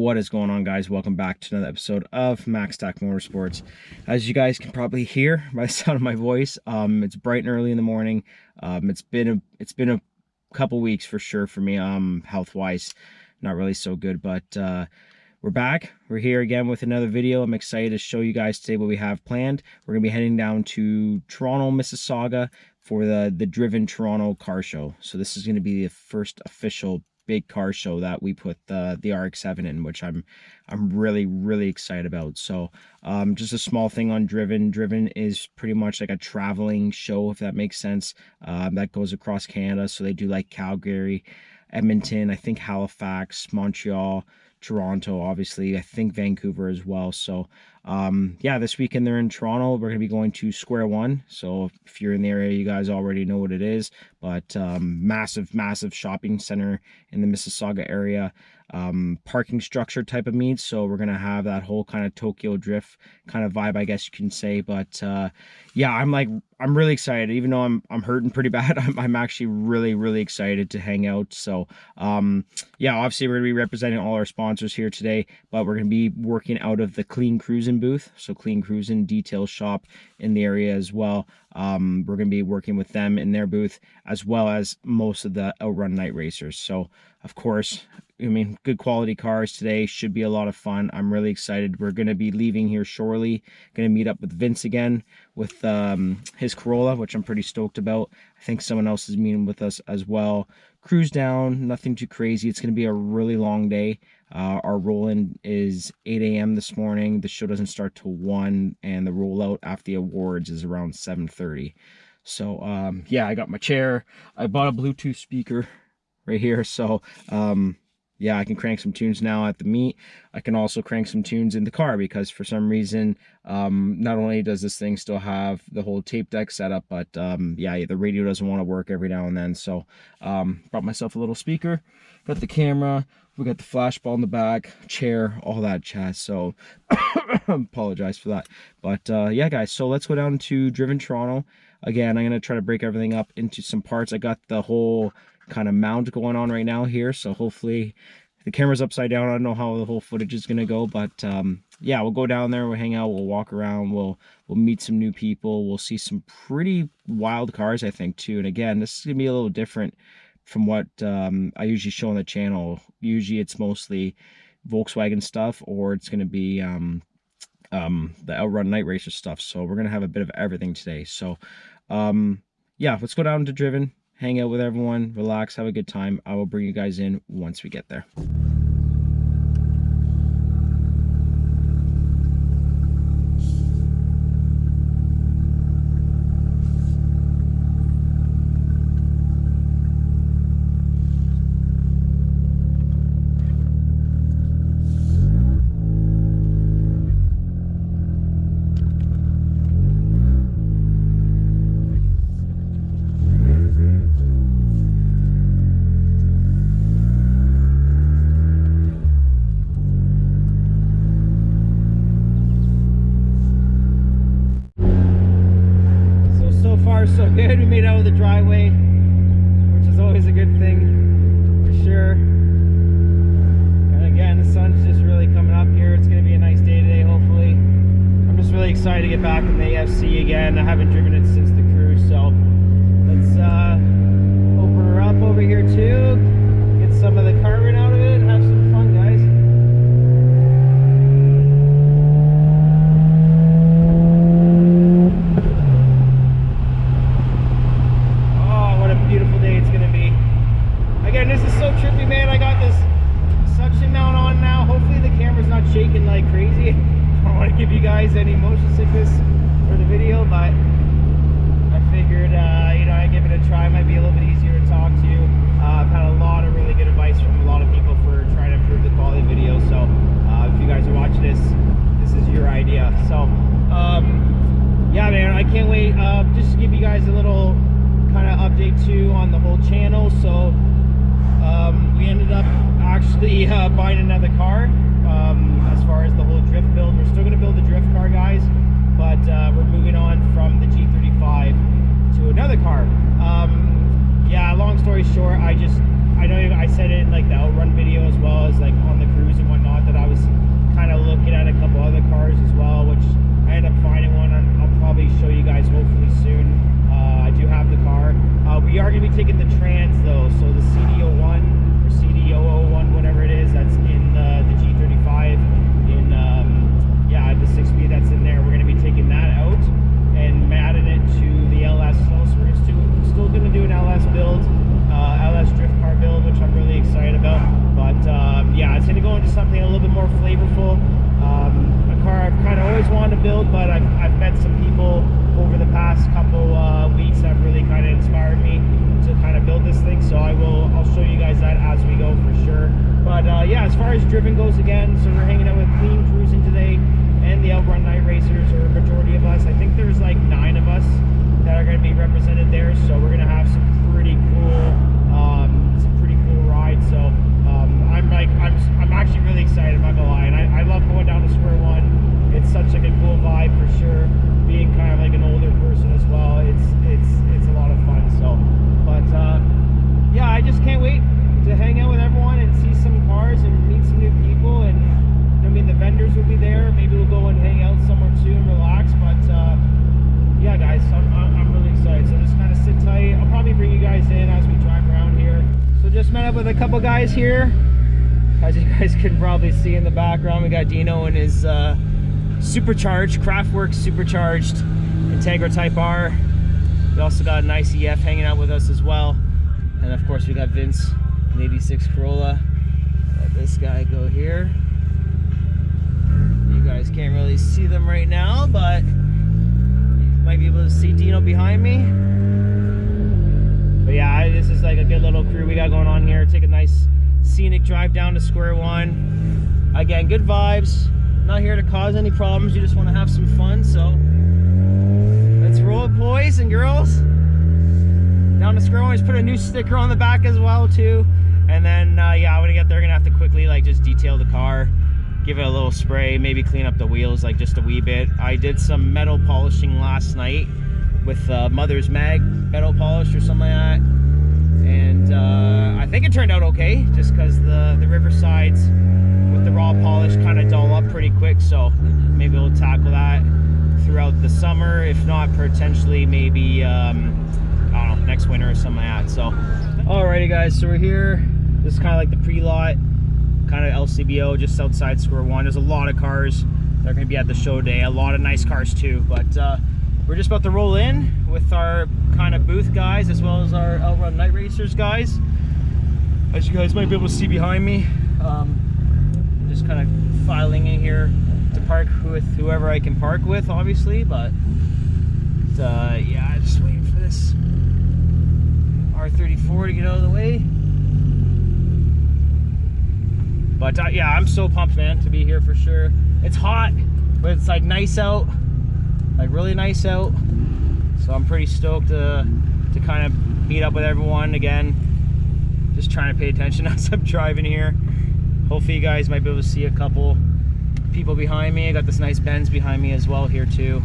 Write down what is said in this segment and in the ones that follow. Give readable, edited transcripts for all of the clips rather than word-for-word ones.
What is going on, guys? Welcome back to another episode of Max Stack Motorsports. As you guys can probably hear by the sound of my voice, it's bright and early in the morning. It's been a couple weeks for sure for me, health wise, not really so good, but we're back. We're here again with another video. I'm excited to show you guys today what we have planned. We're gonna be heading down to Toronto, Mississauga for the Driven Toronto car show. So this is going to be the first official big car show that we put the RX-7 in, which I'm really excited about. So just a small thing on Driven. Driven is pretty much like a traveling show, if that makes sense, that goes across Canada. So they do like Calgary, Edmonton, I think Halifax, Montreal, Toronto, obviously, I think Vancouver as well. So yeah, this weekend they're in Toronto. We're going to be going to Square One. So if you're in the area, you guys already know what it is, but massive shopping center in the Mississauga area, parking structure type of meet. So we're going to have that whole kind of Tokyo Drift kind of vibe, I guess you can say. But yeah, I'm really excited. Even though I'm hurting pretty bad, I'm actually really excited to hang out. So yeah, obviously we're going to be representing all our sponsors here today, but we're going to be working out of the Clean Cruisin' booth. So Clean Cruisin' detail shop in the area as well. We're going to be working with them in their booth, as well as most of the Outrun Night Racers. So of course, I mean, good quality cars today, should be a lot of fun. I'm really excited. We're going to be leaving here shortly. Going to meet up with Vince again with his Corolla, which I'm pretty stoked about. I think someone else is meeting with us as well. Cruise down, nothing too crazy. It's going to be a really long day. Our roll-in is 8 a.m. this morning. The show doesn't start till 1, and the rollout after the awards is around 7:30. So yeah, I got my chair. I bought a Bluetooth speaker right here. So yeah, I can crank some tunes now at the meet. I can also crank some tunes in the car, because for some reason, not only does this thing still have the whole tape deck setup, but yeah, the radio doesn't want to work every now and then. So brought myself a little speaker, got the camera, we got the flash ball in the back, chair, all that jazz. So apologize for that. But yeah, guys, so let's go down to Driven Toronto. Again, I'm going to try to break everything up into some parts. I got the whole kind of mount going on right now here, so hopefully the camera's upside down. I don't know how the whole footage is going to go, but yeah, we'll go down there, we'll hang out, we'll walk around, we'll meet some new people, we'll see some pretty wild cars, I think, too. And again, this is going to be a little different from what I usually show on the channel. Usually it's mostly Volkswagen stuff, or it's going to be the Outrun Night Racer stuff. So we're going to have a bit of everything today. So yeah, let's go down to Driven, hang out with everyone, relax, have a good time. I will bring you guys in once we get there. So good, we made out of the driveway, which is always a good thing for sure. And again, the sun's just really coming up here. It's going to be a nice day today, hopefully. I'm just really excited to get back in the AFC again. I haven't driven it since the cruise, so let's open her up over here too, get some of the carbon out of it, and have some fun, guys. Beautiful day it's gonna be. Again, this is so trippy, man. I got this suction mount on now. Hopefully the camera's not shaking like crazy. I don't want to give you guys any motion sickness for the video, but I figured you know, I give it a try. It might be a little bit easier to talk to. I've had a lot of really good advice from a lot of people for trying to improve the quality of video. So if you guys are watching this is your idea. So yeah, man, I can't wait. Just to give you guys a little kind of update too on the whole channel. So we ended up actually buying another car. As far as the whole drift build, we're still going to build the drift car, guys, but we're moving on from the G35 to another car. yeah, long story short, I know I said it in like the Outrun video as well as like on the cruise and whatnot that I was kind of looking at a couple other cars as well, which I ended up finding one. I'll probably show you guys hopefully soon. I do have the car. We are going to be taking the Trans though, so the CD01 or CD001, whatever it is, that's in the G35 in yeah, the 6-speed that's in there. We're going to be taking that out and adding it to the LS still. So we're still going to do an LS build, LS drift car build, which I'm really excited about. But yeah, it's going to go into something a little bit more flavorful. A car I've kind of always wanted to build, but I've met some people over the past couple weeks that really kind of inspired me to kind of build this thing. So I'll show you guys that as we go for sure. But yeah, as far as driven goes again, so we're hanging out with Clean Cruising today and the Outrun Night Racers, or a majority of us. I think there's like 9 of us that are going to be represented there. So we're going to have some pretty cool rides. So I'm actually really excited, I'm not gonna lie. And I love going down to Square One. It's such like a cool vibe for sure. Being kind of like an older person as well, it's a lot of fun. So, but yeah, I just can't wait to hang out with everyone and see some cars and meet some new people. And I mean, the vendors will be there. Maybe we'll go and hang out somewhere too and relax. But yeah, guys, I'm really excited. So just kind of sit tight. I'll probably bring you guys in as we drive around here. So just met up with a couple guys here. As you guys can probably see in the background, we got Dino and his supercharged, Craftworks supercharged Integra Type R. We also got an ICF hanging out with us as well. And of course we got Vince, an 86 Corolla. Let this guy go here. You guys can't really see them right now, but you might be able to see Dino behind me. But yeah, this is like a good little crew we got going on here. Take a nice scenic drive down to Square One. Again, good vibes. Not here to cause any problems. You just want to have some fun. So let's roll it, boys and girls. Down to Square One. Just put a new sticker on the back as well too. And then yeah, when I get there, gonna have to quickly like just detail the car, give it a little spray, maybe clean up the wheels like just a wee bit. I did some metal polishing last night with Mother's Mag metal polish or something like that, and I think it turned out okay, just because the river sides with the raw polish kind of dull up pretty quick. So maybe we'll tackle that throughout the summer, if not potentially maybe I don't know, next winter or something like that. So alrighty guys, so we're here. This is kind of like the pre-lot, kind of LCBO, just outside Square One. There's a lot of cars that are going to be at the show today, a lot of nice cars too. But we're just about to roll in with our kind of booth guys as well as our Outrun Night Racers guys. As you guys might be able to see behind me, just kind of filing in here to park with whoever I can park with, obviously. But yeah, just waiting for this R34 to get out of the way. But yeah, I'm so pumped, man, to be here for sure. It's hot, but it's like nice out, like really nice out. So I'm pretty stoked to kind of meet up with everyone again. Just trying to pay attention as I'm driving here. Hopefully you guys might be able to see a couple people behind me. I got this nice Benz behind me as well here too.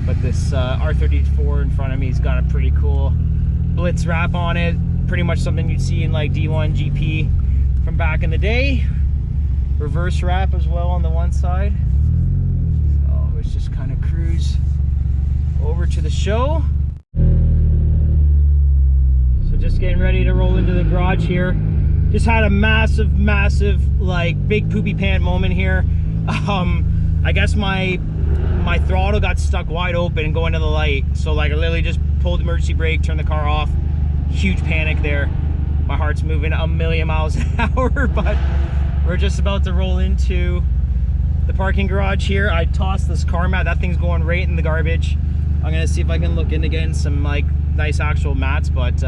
But this R34 in front of me has got a pretty cool Blitz wrap on it. Pretty much something you'd see in like D1 GP from back in the day. Reverse wrap as well on the one side. So let's just kind of cruise over to the show. So just getting ready to roll into the garage here. Just had a massive like big poopy pant moment here. I guess my throttle got stuck wide open and going to the light. So like I literally just pulled the emergency brake, turned the car off. Huge panic there. My heart's moving a million miles an hour, but we're just about to roll into the parking garage here. I tossed this car mat. That thing's going right in the garbage. I'm gonna see if I can look into getting some like nice actual mats, but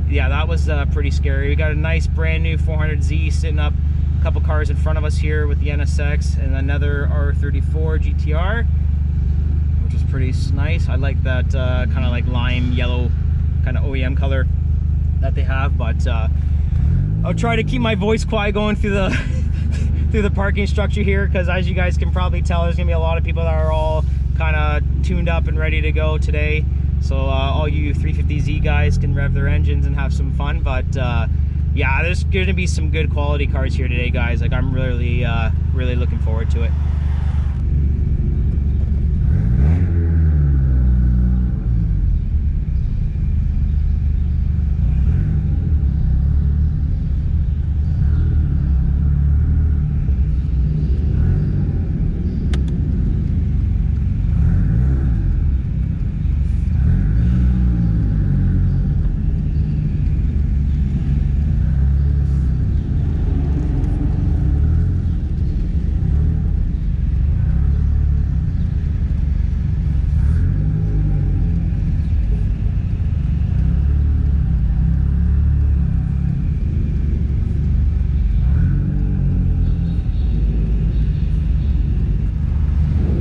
yeah, that was pretty scary. We got a nice brand new 400Z sitting up a couple cars in front of us here with the NSX and another R34 GTR, which is pretty nice. I like that kind of like lime yellow kind of OEM color that they have. But I'll try to keep my voice quiet going through the through the parking structure here, because as you guys can probably tell, there's gonna be a lot of people that are all kind of tuned up and ready to go today. So all you 350Z guys can rev their engines and have some fun. But yeah, there's going to be some good quality cars here today, guys. Like, I'm really really looking forward to it.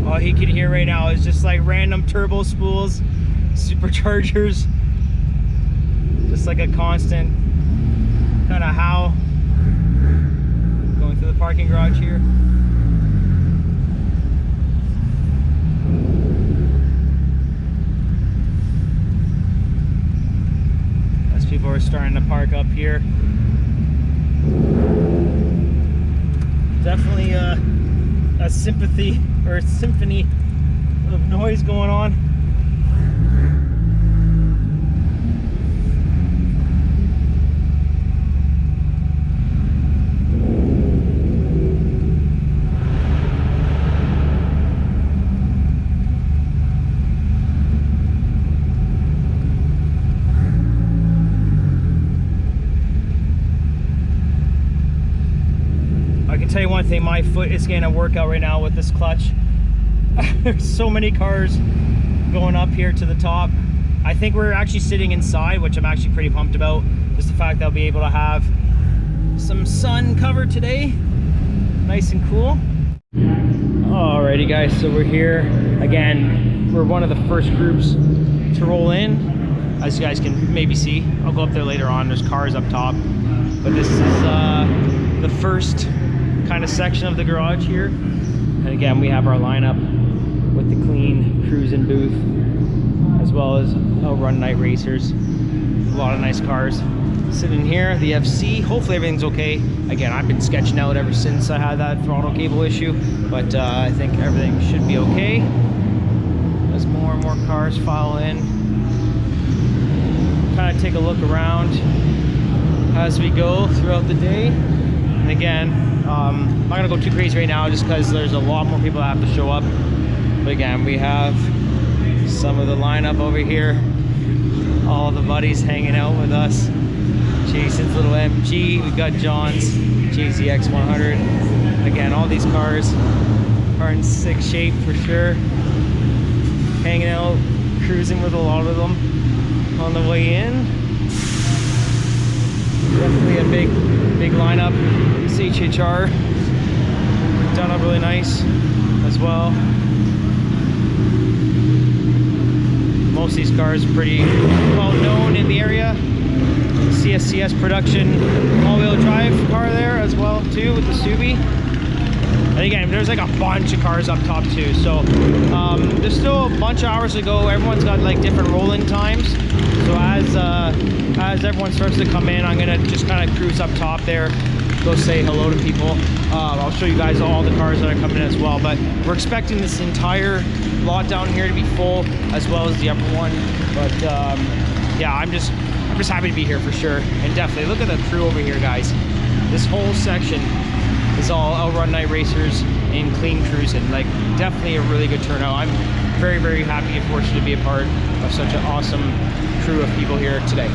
All you can hear right now is just like random turbo spools, superchargers, just like a constant kind of howl going through the parking garage here. As people are starting to park up here. Definitely a sympathy or a symphony of noise going on. I can tell you one thing, my foot is getting a workout right now with this clutch. There's so many cars going up here to the top. I think we're actually sitting inside, which I'm actually pretty pumped about. Just the fact that I'll be able to have some sun cover today. Nice and cool. Alrighty guys, so we're here. Again, we're one of the first groups to roll in. As you guys can maybe see, I'll go up there later on. There's cars up top. But this is the first kind of section of the garage here. And again, we have our lineup with the clean cruising booth, as well as Outrun Night Racers. A lot of nice cars sitting here. The FC, hopefully everything's okay. Again, I've been sketching out ever since I had that throttle cable issue, but I think everything should be okay. As more and more cars file in, kind of take a look around as we go throughout the day. And again, I'm not gonna go too crazy right now just because there's a lot more people that have to show up. But again, we have some of the lineup over here. All the buddies hanging out with us. Jason's little MG. We've got John's JZX 100. Again, all these cars are in sick shape for sure. Hanging out, cruising with a lot of them on the way in. Definitely a big lineup. This HHR done up really nice as well. Most of these cars are pretty well known in the area. CSCS production all-wheel drive car there as well too with the Subi. And again, there's like a bunch of cars up top too. So there's still a bunch of hours to go. Everyone's got like different roll-in times. So as everyone starts to come in, I'm gonna just kind of cruise up top there, go say hello to people. I'll show you guys all the cars that are coming in as well. But we're expecting this entire lot down here to be full, as well as the upper one. But yeah, I'm just happy to be here for sure. And definitely look at the crew over here, guys. This whole section is all Outrun Night Racers in clean cruising. Like, definitely a really good turnout. I'm very happy and fortunate to be a part of such an awesome crew of people here today.